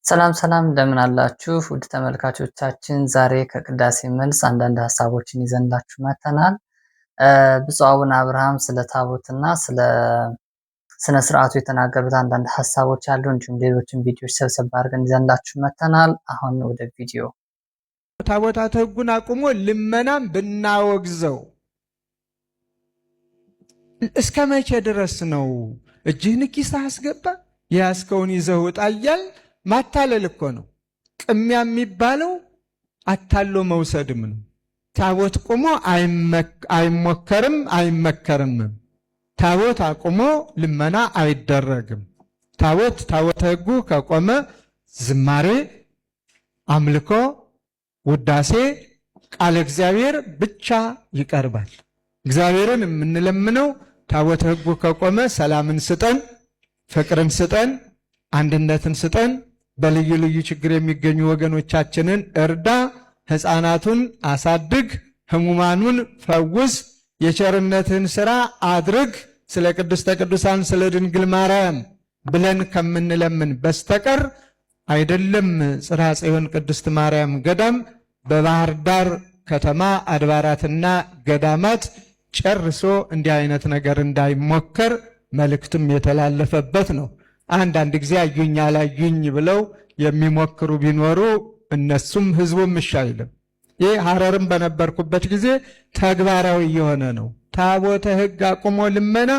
ሰላም ሰላም እንደምን አላችሁ ውድ ተመልካቾቻችን፣ ዛሬ ከቅዳሴ መልስ አንዳንድ ሀሳቦችን ይዘንላችሁ መጥተናል። ብፁዕ አቡነ አብርሃም ስለ ታቦትና ስለ ስነ ስርዓቱ የተናገሩት አንዳንድ ሀሳቦች አሉ። እንዲሁም ሌሎችን ቪዲዮዎች ሰብሰብ አድርገን ይዘንላችሁ መጥተናል። አሁን ወደ ቪዲዮ። ታቦታተ ሕጉን አቁሞ ልመናም ብናወግዘው እስከ መቼ ድረስ ነው? እጅህን ኪስህ አስገባ የያዝከውን ይዘህ ውጣ እያል ማታለል እኮ ነው። ቅሚያ የሚባለው አታሎ መውሰድም ነው። ታቦት ቁሞ አይሞከርም አይመከርም። ታቦት አቁሞ ልመና አይደረግም። ታቦተ ሕጉ ከቆመ ዝማሬ፣ አምልኮ፣ ውዳሴ፣ ቃለ እግዚአብሔር ብቻ ይቀርባል። እግዚአብሔርን የምንለምነው ታቦተ ሕጉ ከቆመ ሰላምን ስጠን፣ ፍቅርን ስጠን፣ አንድነትን ስጠን፣ በልዩ ልዩ ችግር የሚገኙ ወገኖቻችንን እርዳ፣ ሕፃናቱን አሳድግ፣ ሕሙማኑን ፈውስ፣ የቸርነትን ሥራ አድርግ፣ ስለ ቅድስተ ቅዱሳን ስለ ድንግል ማርያም ብለን ከምንለምን በስተቀር አይደለም። ጽርሐ ጽዮን ቅድስት ማርያም ገዳም በባህር ዳር ከተማ አድባራትና ገዳማት ጨርሶ እንዲህ አይነት ነገር እንዳይሞከር መልእክትም የተላለፈበት ነው። አንዳንድ ጊዜ አዩኝ አላዩኝ ብለው የሚሞክሩ ቢኖሩ እነሱም ህዝቡም እሺ አይልም። ይህ ሐረርም በነበርኩበት ጊዜ ተግባራዊ የሆነ ነው። ታቦተ ሕግ አቁሞ ልመና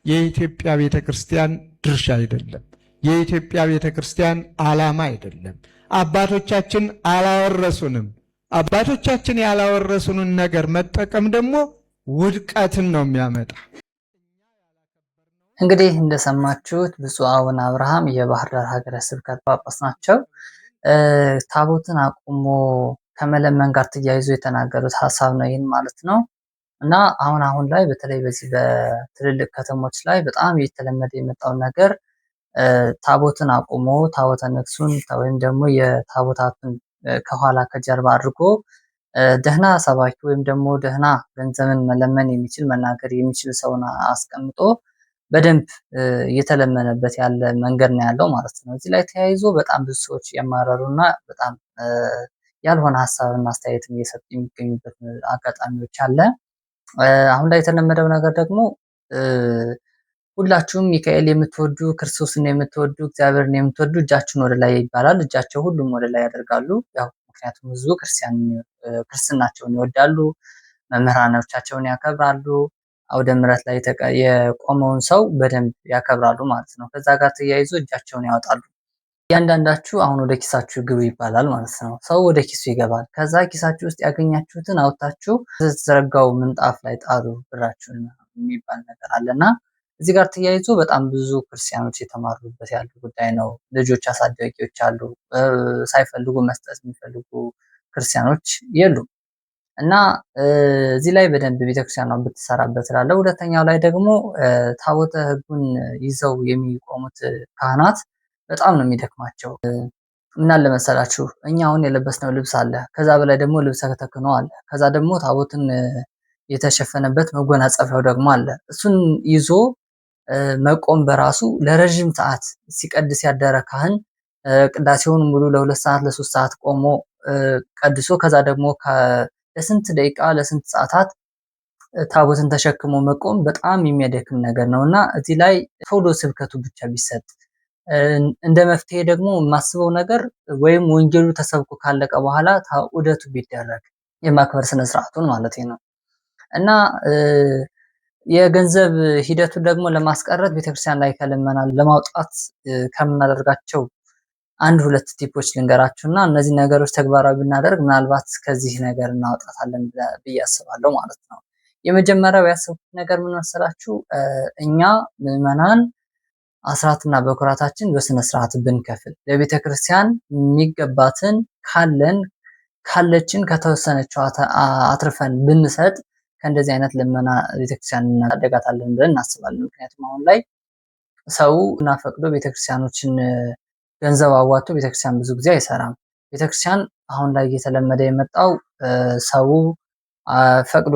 የኢትዮጵያ ቤተ ክርስቲያን ድርሻ አይደለም። የኢትዮጵያ ቤተ ክርስቲያን ዓላማ አይደለም። አባቶቻችን አላወረሱንም። አባቶቻችን ያላወረሱንን ነገር መጠቀም ደግሞ ውድቀትን ነው የሚያመጣ። እንግዲህ እንደሰማችሁት ብፁዕ አቡነ አብርሃም የባህር ዳር ሀገረ ስብከት ጳጳስ ናቸው። ታቦትን አቁሞ ከመለመን ጋር ተያይዞ የተናገሩት ሀሳብ ነው ይህን ማለት ነው። እና አሁን ላይ በተለይ በዚህ በትልልቅ ከተሞች ላይ በጣም እየተለመደ የመጣው ነገር ታቦትን አቁሞ ታቦተ ንግሱን ወይም ደግሞ የታቦታቱን ከኋላ ከጀርባ አድርጎ ደህና ሰባኪ ወይም ደግሞ ደህና ገንዘብን መለመን የሚችል መናገር የሚችል ሰውን አስቀምጦ በደንብ እየተለመነበት ያለ መንገድ ነው ያለው ማለት ነው። እዚህ ላይ ተያይዞ በጣም ብዙ ሰዎች ያማረሩና በጣም ያልሆነ ሀሳብና አስተያየትም እየሰጡ የሚገኙበት አጋጣሚዎች አለ። አሁን ላይ የተለመደው ነገር ደግሞ ሁላችሁም ሚካኤል የምትወዱ ክርስቶስን የምትወዱ እግዚአብሔርን የምትወዱ እጃችሁን ወደ ላይ ይባላል። እጃቸው ሁሉም ወደ ላይ ያደርጋሉ። ያው ምክንያቱም ህዝቡ ክርስትናቸውን ይወዳሉ፣ መምህራኖቻቸውን ያከብራሉ፣ አውደ ምሕረት ላይ የቆመውን ሰው በደንብ ያከብራሉ ማለት ነው። ከዛ ጋር ተያይዞ እጃቸውን ያወጣሉ። እያንዳንዳችሁ አሁን ወደ ኪሳችሁ ግቡ ይባላል ማለት ነው። ሰው ወደ ኪሱ ይገባል። ከዛ ኪሳችሁ ውስጥ ያገኛችሁትን አውጥታችሁ የተዘረጋው ምንጣፍ ላይ ጣሉ ብራችሁን የሚባል ነገር አለና እዚህ ጋር ተያይዞ በጣም ብዙ ክርስቲያኖች የተማሩበት ያሉ ጉዳይ ነው። ልጆች አሳዳጊዎች አሉ፣ ሳይፈልጉ መስጠት የሚፈልጉ ክርስቲያኖች የሉም። እና እዚህ ላይ በደንብ ቤተክርስቲያኗ ብትሰራበት እላለሁ። ሁለተኛው ላይ ደግሞ ታቦተ ሕጉን ይዘው የሚቆሙት ካህናት በጣም ነው የሚደክማቸው። ምን አለ መሰላችሁ፣ እኛ አሁን የለበስነው ልብስ አለ፣ ከዛ በላይ ደግሞ ልብሰ ተክህኖ አለ፣ ከዛ ደግሞ ታቦትን የተሸፈነበት መጎናጸፊያው ደግሞ አለ። እሱን ይዞ መቆም በራሱ ለረጅም ሰዓት ሲቀድስ ያደረ ካህን ቅዳሴውን ሙሉ ለ2 ሰዓት ለ3 ሰዓት ቆሞ ቀድሶ ከዛ ደግሞ ለስንት ደቂቃ ለስንት ሰዓታት ታቦትን ተሸክሞ መቆም በጣም የሚያደክም ነገር ነው እና እዚህ ላይ ቶሎ ስብከቱ ብቻ ቢሰጥ እንደ መፍትሄ ደግሞ የማስበው ነገር ወይም ወንጌሉ ተሰብኮ ካለቀ በኋላ ዑደቱ ቢደረግ የማክበር ስነስርዓቱን ማለት ነው እና የገንዘብ ሂደቱን ደግሞ ለማስቀረት ቤተክርስቲያን ላይ ከልመና ለማውጣት ከምናደርጋቸው አንድ ሁለት ቲፖች ልንገራችሁና እነዚህ ነገሮች ተግባራዊ ብናደርግ ምናልባት ከዚህ ነገር እናወጣታለን ብዬ አስባለሁ ማለት ነው። የመጀመሪያው ያሰብኩት ነገር ምን መሰላችሁ? እኛ ምዕመናን አስራትና በኩራታችን በስነ ስርዓት ብንከፍል ለቤተክርስቲያን የሚገባትን ካለችን ከተወሰነችው አትርፈን ብንሰጥ ከእንደዚህ አይነት ልመና ቤተክርስቲያን እናደጋታለን ብለን እናስባለን። ምክንያቱም አሁን ላይ ሰው እና ፈቅዶ ቤተክርስቲያኖችን ገንዘብ አዋጥቶ ቤተክርስቲያን ብዙ ጊዜ አይሰራም። ቤተክርስቲያን አሁን ላይ እየተለመደ የመጣው ሰው ፈቅዶ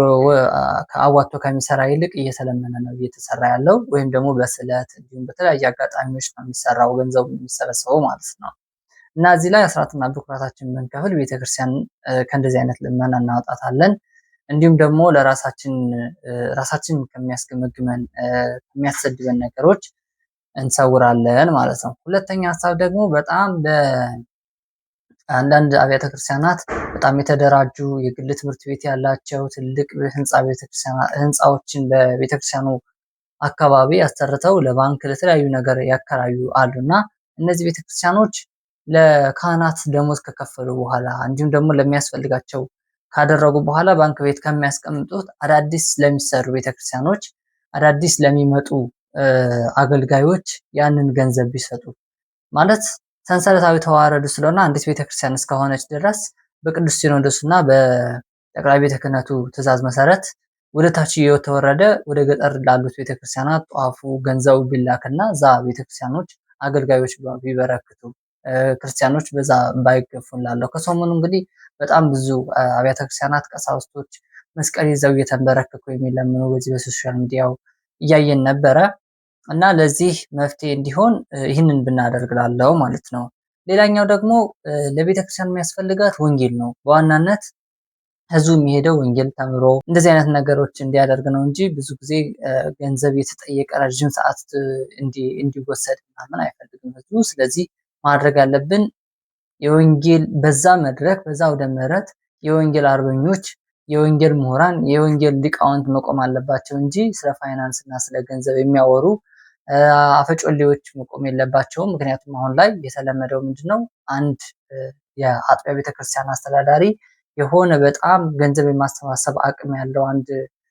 አዋጥቶ ከሚሰራ ይልቅ እየተለመነ ነው እየተሰራ ያለው፣ ወይም ደግሞ በስለት እንዲሁም በተለያየ አጋጣሚዎች ነው የሚሰራው ገንዘቡ የሚሰበሰበው ማለት ነው። እና እዚህ ላይ አስራትና በኩራታችን ብንከፍል ቤተክርስቲያን ከእንደዚህ አይነት ልመና እናወጣታለን። እንዲሁም ደግሞ ራሳችን ከሚያስገመግመን ከሚያሰድበን ነገሮች እንሰውራለን ማለት ነው። ሁለተኛ ሀሳብ ደግሞ በጣም በአንዳንድ አብያተ ክርስቲያናት በጣም የተደራጁ የግል ትምህርት ቤት ያላቸው ትልቅ ህንፃዎችን በቤተክርስቲያኑ አካባቢ አሰርተው ለባንክ ለተለያዩ ነገር ያከራዩ አሉና እነዚህ ቤተክርስቲያኖች ለካህናት ደሞዝ ከከፈሉ በኋላ እንዲሁም ደግሞ ለሚያስፈልጋቸው ካደረጉ በኋላ ባንክ ቤት ከሚያስቀምጡት አዳዲስ ለሚሰሩ ቤተክርስቲያኖች አዳዲስ ለሚመጡ አገልጋዮች ያንን ገንዘብ ቢሰጡ ማለት ሰንሰለታዊ ተዋረዱ ስለሆነ አንዲት ቤተክርስቲያን እስከሆነች ድረስ በቅዱስ ሲኖዶስና በጠቅላይ ቤተ ክህነቱ ትእዛዝ መሰረት ወደ ታች እየተወረደ ወደ ገጠር ላሉት ቤተክርስቲያናት ጧፉ ገንዘቡ ቢላክና ዛ ቤተክርስቲያኖች አገልጋዮች ቢበረክቱ ክርስቲያኖች በዛ ባይገፉ እንላለው። ከሰሞኑ እንግዲህ በጣም ብዙ አብያተ ክርስቲያናት ቀሳውስቶች መስቀል ይዘው እየተንበረከኩ የሚለምኑ በዚህ በሶሻል ሚዲያው እያየን ነበረ እና ለዚህ መፍትሄ እንዲሆን ይህንን ብናደርግ ላለው ማለት ነው። ሌላኛው ደግሞ ለቤተክርስቲያን የሚያስፈልጋት ወንጌል ነው። በዋናነት ህዝቡ የሚሄደው ወንጌል ተምሮ እንደዚህ አይነት ነገሮች እንዲያደርግ ነው እንጂ ብዙ ጊዜ ገንዘብ የተጠየቀ ረዥም ሰዓት እንዲወሰድ ምናምን አይፈልግም ህዝቡ። ስለዚህ ማድረግ ያለብን የወንጌል በዛ መድረክ በዛ ወደ ምህረት የወንጌል አርበኞች፣ የወንጌል ምሁራን፣ የወንጌል ሊቃውንት መቆም አለባቸው እንጂ ስለ ፋይናንስ እና ስለ ገንዘብ የሚያወሩ አፈጮሌዎች መቆም የለባቸውም። ምክንያቱም አሁን ላይ የተለመደው ምንድነው አንድ የአጥቢያ ቤተክርስቲያን አስተዳዳሪ የሆነ በጣም ገንዘብ የማሰባሰብ አቅም ያለው አንድ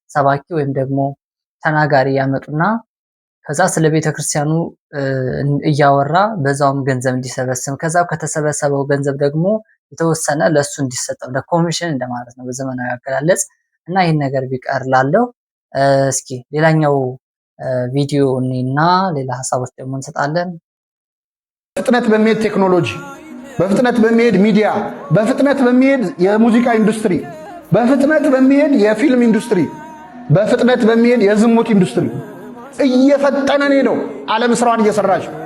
ሰባኪ ወይም ደግሞ ተናጋሪ ያመጡና ከዛ ስለ ቤተክርስቲያኑ እያወራ በዛውም ገንዘብ እንዲሰበስብ ከዛው ከተሰበሰበው ገንዘብ ደግሞ የተወሰነ ለሱ እንዲሰጠው ለኮሚሽን እንደማለት ነው በዘመናዊ አገላለጽ። እና ይህን ነገር ቢቀር ላለው እስኪ ሌላኛው ቪዲዮ እና ሌላ ሀሳቦች ደግሞ እንሰጣለን። በፍጥነት በሚሄድ ቴክኖሎጂ፣ በፍጥነት በሚሄድ ሚዲያ፣ በፍጥነት በሚሄድ የሙዚቃ ኢንዱስትሪ፣ በፍጥነት በሚሄድ የፊልም ኢንዱስትሪ፣ በፍጥነት በሚሄድ የዝሙት ኢንዱስትሪ እየፈጠነ ነው። ዓለም ስራዋን እየሰራች ነው።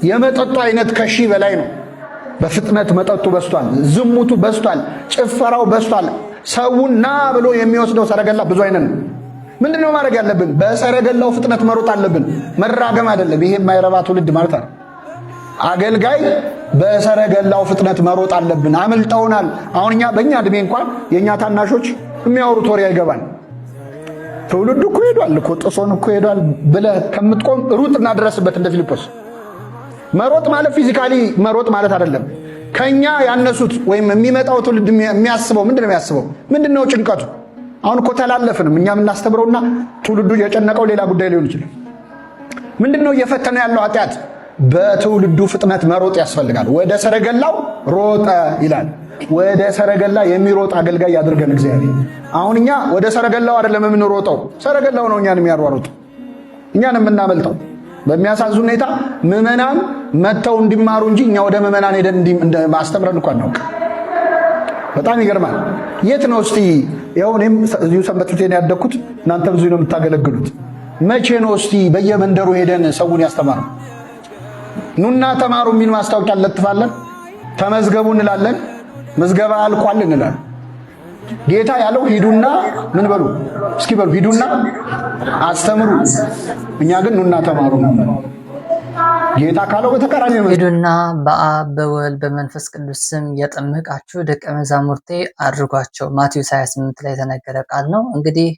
የመጠጡ አይነት ከሺህ በላይ ነው። በፍጥነት መጠጡ በስቷል፣ ዝሙቱ በስቷል፣ ጭፈራው በስቷል። ሰውን ና ብሎ የሚወስደው ሰረገላ ብዙ አይነት ነው። ምንድነው ማድረግ ያለብን? በሰረገላው ፍጥነት መሮጥ አለብን። መራገም አይደለም። ይሄ የማይረባ ትውልድ ማለት ነው። አገልጋይ በሰረገላው ፍጥነት መሮጥ አለብን። አመልጠውናል። አሁን እኛ በእኛ እድሜ እንኳን የእኛ ታናሾች የሚያወሩት ወሬ አይገባን። ትውልዱ እኮ ሄዷል እኮ ጥሶን እኮ ሄዷል ብለህ ከምትቆም ሩጥ እናድረስበት። እንደ ፊልጶስ መሮጥ ማለት ፊዚካሊ መሮጥ ማለት አይደለም። ከኛ ያነሱት ወይም የሚመጣው ትውልድ የሚያስበው ምንድነው? የሚያስበው ምንድነው? ጭንቀቱ አሁን እኮ ተላለፍንም እኛ የምናስተምረውና ትውልዱ የጨነቀው ሌላ ጉዳይ ሊሆን ይችላል። ምንድነው እየፈተነ ያለው ኃጢአት? በትውልዱ ፍጥነት መሮጥ ያስፈልጋል። ወደ ሰረገላው ሮጠ ይላል። ወደ ሰረገላ የሚሮጥ አገልጋይ ያድርገን እግዚአብሔር። አሁን እኛ ወደ ሰረገላው አይደለም የምንሮጠው፣ ሰረገላው ነው እኛን የሚያሯሩጥ፣ እኛን የምናመልጠው። በሚያሳዝን ሁኔታ ምዕመናን መተው እንዲማሩ እንጂ እኛ ወደ ምዕመናን ሄደን ማስተምረን እንኳን ነው። በጣም ይገርማል። የት ነው እስቲ? ይኸው እኔም እዚሁ ሰንበት ትምህርት ቤት ያደግኩት፣ እናንተ ብዙ ነው የምታገለግሉት። መቼ ነው እስቲ በየመንደሩ ሄደን ሰውን ያስተማሩ? ኑና ተማሩ የሚል ማስታወቂያ እንለጥፋለን፣ ተመዝገቡ እንላለን፣ ምዝገባ አልቋል እንላለን። ጌታ ያለው ሂዱና ምን በሉ እስኪ በሉ ሂዱና አስተምሩ። እኛ ግን ኑና ተማሩ ነው። ጌታ ካለው በተቃራኒ ነው። ሂዱና በአብ በወልድ በመንፈስ ቅዱስ ስም ያጠመቃችሁ ደቀ መዛሙርቴ አድርጓቸው ማቴዎስ 28 ላይ የተነገረ ቃል ነው። እንግዲህ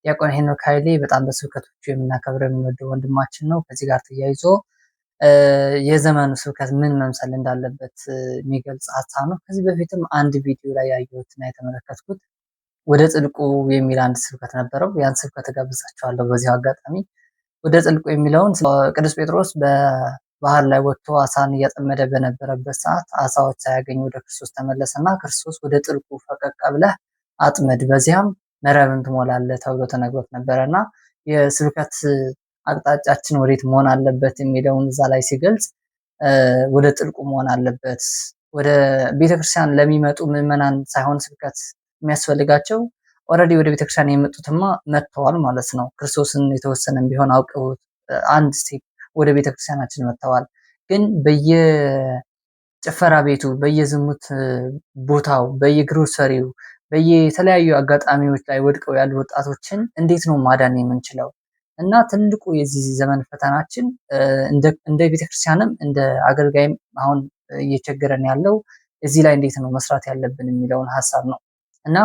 ዲያቆን ሄኖክ ኃይሌ በጣም በስብከቶቹ የምናከብረው የምንወደው ወንድማችን ነው። ከዚህ ጋር ተያይዞ የዘመኑ ስብከት ምን መምሰል እንዳለበት የሚገልጽ ሀሳብ ነው። ከዚህ በፊትም አንድ ቪዲዮ ላይ ያየሁትና የተመለከትኩት ወደ ጥልቁ የሚል አንድ ስብከት ነበረው። ያን ስብከት ጋብዛችኋለሁ በዚሁ አጋጣሚ። ወደ ጥልቁ የሚለውን ቅዱስ ጴጥሮስ በባህር ላይ ወጥቶ አሳን እያጠመደ በነበረበት ሰዓት አሳዎች ሳያገኙ ወደ ክርስቶስ ተመለሰና ክርስቶስ ወደ ጥልቁ ፈቀቅ ብለህ አጥመድ፣ በዚያም መረብን ትሞላለህ ተብሎ ተነግሮት ነበረና የስብከት አቅጣጫችን ወዴት መሆን አለበት የሚለውን እዛ ላይ ሲገልጽ ወደ ጥልቁ መሆን አለበት። ወደ ቤተክርስቲያን ለሚመጡ ምዕመናን ሳይሆን ስብከት የሚያስፈልጋቸው ኦልሬዲ ወደ ቤተክርስቲያን የመጡትማ መጥተዋል ማለት ነው። ክርስቶስን የተወሰነም ቢሆን አውቀው አንድ ስቴፕ ወደ ቤተክርስቲያናችን መጥተዋል። ግን ጭፈራ ቤቱ፣ በየዝሙት ቦታው፣ በየግሮሰሪው፣ በየተለያዩ አጋጣሚዎች ላይ ወድቀው ያሉ ወጣቶችን እንዴት ነው ማዳን የምንችለው? እና ትልቁ የዚህ ዘመን ፈተናችን እንደ ቤተክርስቲያንም እንደ አገልጋይም አሁን እየቸገረን ያለው እዚህ ላይ እንዴት ነው መስራት ያለብን የሚለውን ሀሳብ ነው። እና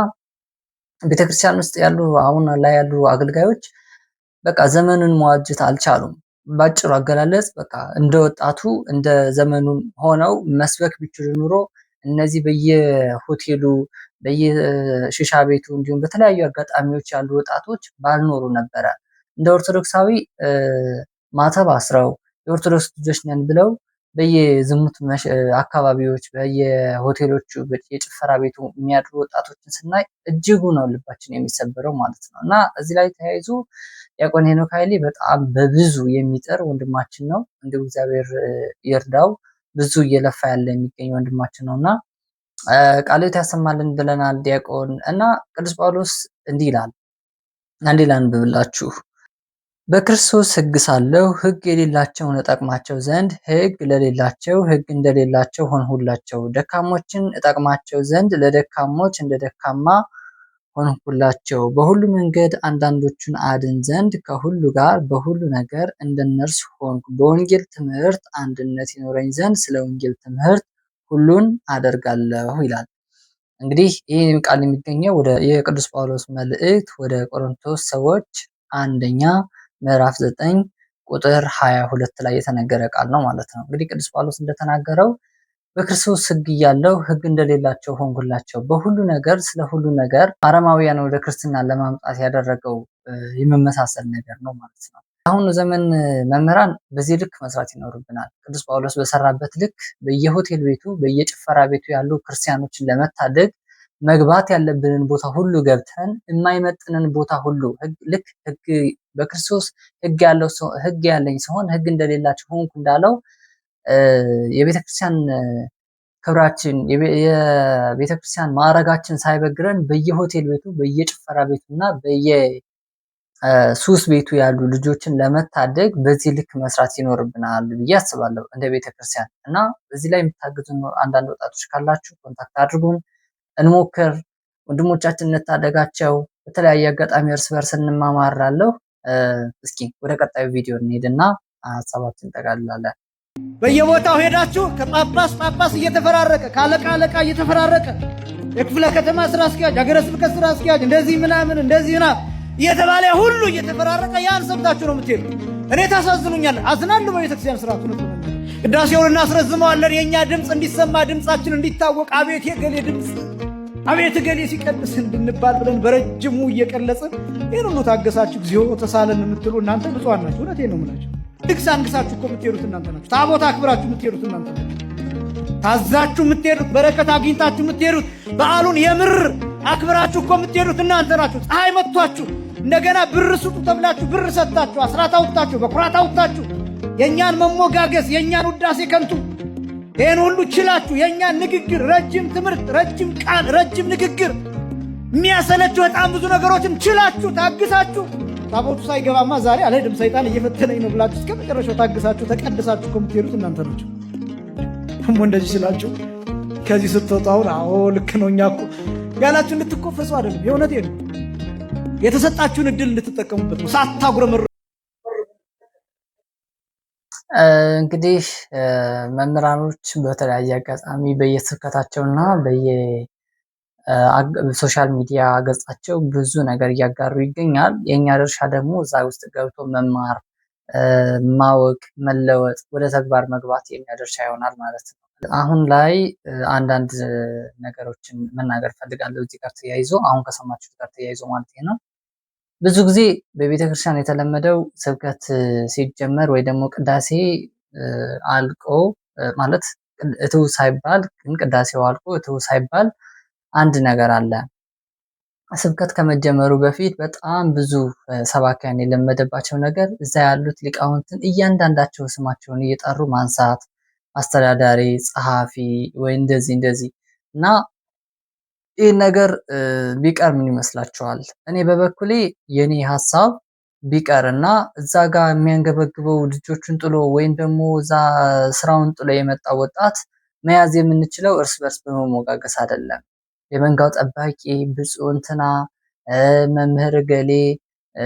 ቤተክርስቲያን ውስጥ ያሉ አሁን ላይ ያሉ አገልጋዮች በቃ ዘመኑን መዋጀት አልቻሉም። ባጭሩ አገላለጽ በቃ እንደ ወጣቱ እንደ ዘመኑ ሆነው መስበክ ቢችሉ ኑሮ እነዚህ በየሆቴሉ በየሽሻ ቤቱ እንዲሁም በተለያዩ አጋጣሚዎች ያሉ ወጣቶች ባልኖሩ ነበረ። እንደ ኦርቶዶክሳዊ ማተብ አስረው የኦርቶዶክስ ልጆች ነን ብለው በየዝሙት አካባቢዎች በየሆቴሎቹ የጭፈራ ቤቱ የሚያድሩ ወጣቶችን ስናይ እጅጉ ነው ልባችን የሚሰበረው ማለት ነው። እና እዚህ ላይ ተያይዞ ዲያቆን ሄኖክ ኃይሌ በጣም በብዙ የሚጥር ወንድማችን ነው። እንዲሁ እግዚአብሔር ይርዳው። ብዙ እየለፋ ያለ የሚገኝ ወንድማችን ነውና ቃልዮት ያሰማልን ብለናል ዲያቆን። እና ቅዱስ ጳውሎስ እንዲህ ይላል፣ አንዴ ላንብብላችሁ። በክርስቶስ ሕግ ሳለሁ ሕግ የሌላቸውን እጠቅማቸው ዘንድ ሕግ ለሌላቸው ሕግ እንደሌላቸው ሆንሁላቸው። ደካሞችን እጠቅማቸው ዘንድ ለደካሞች እንደ ደካማ ሆንሁላቸው። በሁሉ መንገድ አንዳንዶቹን አድን ዘንድ ከሁሉ ጋር በሁሉ ነገር እንደነርሱ ሆንኩ። በወንጌል ትምህርት አንድነት ይኖረኝ ዘንድ ስለ ወንጌል ትምህርት ሁሉን አደርጋለሁ ይላል። እንግዲህ ይህ ቃል የሚገኘው ወደ የቅዱስ ጳውሎስ መልእክት ወደ ቆሮንቶስ ሰዎች አንደኛ ምዕራፍ 9 ቁጥር 22 ላይ የተነገረ ቃል ነው ማለት ነው። እንግዲህ ቅዱስ ጳውሎስ እንደተናገረው በክርስቶስ ሕግ እያለው ሕግ እንደሌላቸው ሆንኩላቸው። በሁሉ ነገር ስለ ሁሉ ነገር አረማውያን ወደ ክርስትና ለማምጣት ያደረገው የመመሳሰል ነገር ነው ማለት ነው። አሁኑ ዘመን መምህራን በዚህ ልክ መስራት ይኖርብናል። ቅዱስ ጳውሎስ በሰራበት ልክ በየሆቴል ቤቱ በየጭፈራ ቤቱ ያሉ ክርስቲያኖችን ለመታደግ መግባት ያለብንን ቦታ ሁሉ ገብተን የማይመጥንን ቦታ ሁሉ ልክ ሕግ በክርስቶስ ሕግ ያለኝ ሲሆን ሕግ እንደሌላቸው ሆንኩ እንዳለው የቤተክርስቲያን ክብራችን የቤተክርስቲያን ማዕረጋችን ሳይበግረን በየሆቴል ቤቱ በየጭፈራ ቤቱና በየሱስ ቤቱ ያሉ ልጆችን ለመታደግ በዚህ ልክ መስራት ይኖርብናል ብዬ አስባለሁ እንደ ቤተክርስቲያን። እና በዚህ ላይ የምታግዙ አንዳንድ ወጣቶች ካላችሁ ኮንታክት አድርጉን፣ እንሞክር፣ ወንድሞቻችን እንታደጋቸው። በተለያየ አጋጣሚ እርስ በርስ እንማማራለሁ። እስኪ ወደ ቀጣዩ ቪዲዮ እንሄድና ሀሳባችን እንጠቃልላለን። በየቦታው ሄዳችሁ ከጳጳስ እየተፈራረቀ ከአለቃ አለቃ እየተፈራረቀ የክፍለ ከተማ ስራ አስኪያጅ፣ ሀገረ ስብከት ስራ አስኪያጅ እንደዚህ ምናምን እየተባለ ሁሉ እየተፈራረቀ ያን ሰምታችሁ ነው የምትሄዱ። እኔ ታሳዝኑኛል፣ አዝናለሁ። በቤተክርስቲያን ስርዓቱ ነው ቅዳሴውን እናስረዝመዋለን፣ የኛ ድምፅ እንዲሰማ ድምፃችን እንዲታወቅ፣ አቤት የገሌ ድምፅ አቤት ገሌ ሲቀድስ እንድንባል ብለን በረጅሙ እየቀለጽን ይህን ሁሉ ታገሳችሁ እግዚኦ ተሳለን የምትሉ እናንተ ብፁዓን ናችሁ። እውነቴን ነው የምላችሁ። ድግስ አንግሳችሁ እኮ የምትሄዱት እናንተ ናችሁ። ታቦት አክብራችሁ የምትሄዱት እናንተ ናችሁ። ታዛችሁ የምትሄዱት፣ በረከት አግኝታችሁ የምትሄዱት፣ በዓሉን የምር አክብራችሁ እኮ የምትሄዱት እናንተ ናችሁ። ፀሐይ መጥቷችሁ እንደገና ብር ስጡ ተብላችሁ ብር ሰጥታችሁ አስራት አውጥታችሁ በኩራት አውጥታችሁ የእኛን መሞጋገስ የእኛን ውዳሴ ከንቱ ይህን ሁሉ ችላችሁ የእኛን ንግግር ረጅም ትምህርት ረጅም ቃል ረጅም ንግግር የሚያሰለችሁ በጣም ብዙ ነገሮችን ችላችሁ ታግሳችሁ ታቦቱ ሳይገባማ ዛሬ አልሄድም ሰይጣን እየፈተነኝ ነው ብላችሁ እስከ መጨረሻው ታግሳችሁ ተቀድሳችሁ እኮ የምትሄዱት እናንተ ናችሁ። ደግሞ እንደዚህ ስላችሁ ከዚህ ስትወጡ አሁን አዎ ልክ ነው እኛ እኮ ያላችሁ እንድትኮፈሱ አይደለም። የእውነቴን ነው። የተሰጣችሁን እድል እንድትጠቀሙበት ነው ሳታጉረመሩ። እንግዲህ መምህራኖች በተለያየ አጋጣሚ በየስብከታቸውና በየሶሻል ሚዲያ ገጻቸው ብዙ ነገር እያጋሩ ይገኛል። የእኛ ድርሻ ደግሞ እዛ ውስጥ ገብቶ መማር፣ ማወቅ፣ መለወጥ፣ ወደ ተግባር መግባት የኛ ድርሻ ይሆናል ማለት ነው። አሁን ላይ አንዳንድ ነገሮችን መናገር ፈልጋለሁ እዚህ ጋር ተያይዞ አሁን ከሰማችሁት ጋር ተያይዞ ማለት ነው። ብዙ ጊዜ በቤተክርስቲያን የተለመደው ስብከት ሲጀመር ወይ ደግሞ ቅዳሴ አልቆ ማለት እትው ሳይባል ግን ቅዳሴው አልቆ እትው ሳይባል አንድ ነገር አለ። ስብከት ከመጀመሩ በፊት በጣም ብዙ ሰባኪያን የለመደባቸው ነገር እዛ ያሉት ሊቃውንትን እያንዳንዳቸው ስማቸውን እየጠሩ ማንሳት፣ አስተዳዳሪ፣ ጸሐፊ ወይ እንደዚህ እና ይህ ነገር ቢቀር ምን ይመስላችኋል? እኔ በበኩሌ የኔ ሐሳብ ቢቀርና እዛ ጋር የሚያንገበግበው ልጆቹን ጥሎ ወይም ደግሞ እዛ ስራውን ጥሎ የመጣ ወጣት መያዝ የምንችለው እርስ በርስ በመሞጋገስ አይደለም። የመንጋው ጠባቂ ብፁዕ እንትና መምህር ገሌ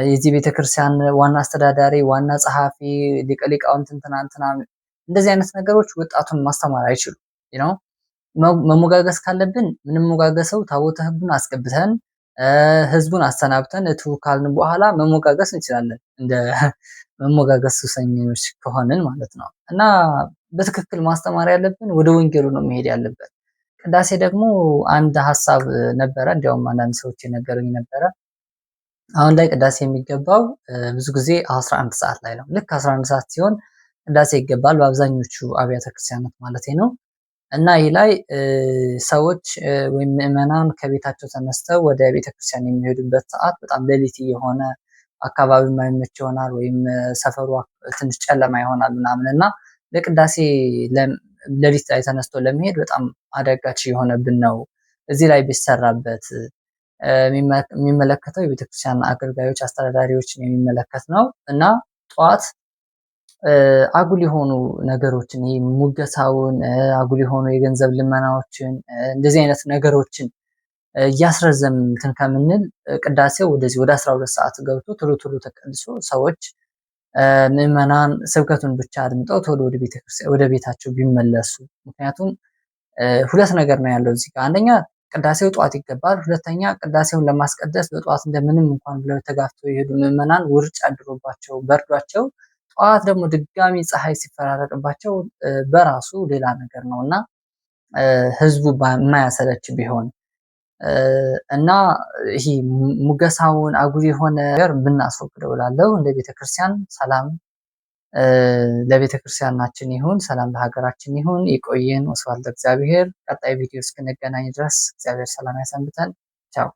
የዚህ ቤተክርስቲያን ዋና አስተዳዳሪ፣ ዋና ጸሐፊ፣ ሊቀ ሊቃውንት እንትና እንትና እንደዚህ አይነት ነገሮች ወጣቱን ማስተማር አይችሉም ነው። መሞጋገስ ካለብን ምንሞጋገሰው ታቦተ ሕጉን አስገብተን ህዝቡን አሰናብተን እቱ ካልን በኋላ መሞጋገስ እንችላለን፣ እንደ መሞጋገስ ሱሰኞች ከሆንን ማለት ነው። እና በትክክል ማስተማር ያለብን ወደ ወንጌሉ ነው መሄድ ያለበት። ቅዳሴ ደግሞ አንድ ሐሳብ ነበረ፣ እንዲያውም አንዳንድ ሰዎች የነገሩኝ ነበረ። አሁን ላይ ቅዳሴ የሚገባው ብዙ ጊዜ 11 ሰዓት ላይ ነው። ልክ 11 ሰዓት ሲሆን ቅዳሴ ይገባል በአብዛኞቹ አብያተ ክርስቲያናት ማለት ነው። እና ይህ ላይ ሰዎች ወይም ምዕመናን ከቤታቸው ተነስተው ወደ ቤተክርስቲያን የሚሄዱበት ሰዓት በጣም ሌሊት የሆነ አካባቢ ማይመች ይሆናል፣ ወይም ሰፈሩ ትንሽ ጨለማ ይሆናል ምናምን እና ለቅዳሴ ሌሊት ላይ ተነስቶ ለመሄድ በጣም አዳጋች የሆነብን ነው። እዚህ ላይ ቢሰራበት የሚመለከተው የቤተክርስቲያን አገልጋዮች አስተዳዳሪዎችን የሚመለከት ነው እና ጠዋት አጉል የሆኑ ነገሮችን ይሄ ሙገሳውን አጉል የሆኑ የገንዘብ ልመናዎችን እንደዚህ አይነት ነገሮችን እያስረዘምን እንትን ከምንል ቅዳሴው ወደዚህ ወደ 12 ሰዓት ገብቶ ቶሎ ቶሎ ተቀድሶ ሰዎች ምዕመናን ስብከቱን ብቻ አድምጠው ቶሎ ወደ ቤታቸው ቢመለሱ። ምክንያቱም ሁለት ነገር ነው ያለው እዚህ ጋር። አንደኛ ቅዳሴው ጠዋት ይገባል። ሁለተኛ ቅዳሴውን ለማስቀደስ በጠዋት እንደምንም እንኳን ብለው ተጋፍተው የሄዱ ምዕመናን ውርጭ አድሮባቸው በርዷቸው ጠዋት ደግሞ ድጋሚ ፀሐይ ሲፈራረቅባቸው በራሱ ሌላ ነገር ነው እና ህዝቡ የማያሰለች ቢሆን እና ይሄ ሙገሳውን አጉል የሆነ ነገር ብናስወግደው እላለሁ። እንደ ቤተክርስቲያን ሰላም ለቤተክርስቲያናችን ይሁን፣ ሰላም ለሀገራችን ይሁን። ይቆየን። ወስብሐት ለእግዚአብሔር። ቀጣይ ቪዲዮ እስክንገናኝ ድረስ እግዚአብሔር ሰላም ያሰንብተን። ቻው።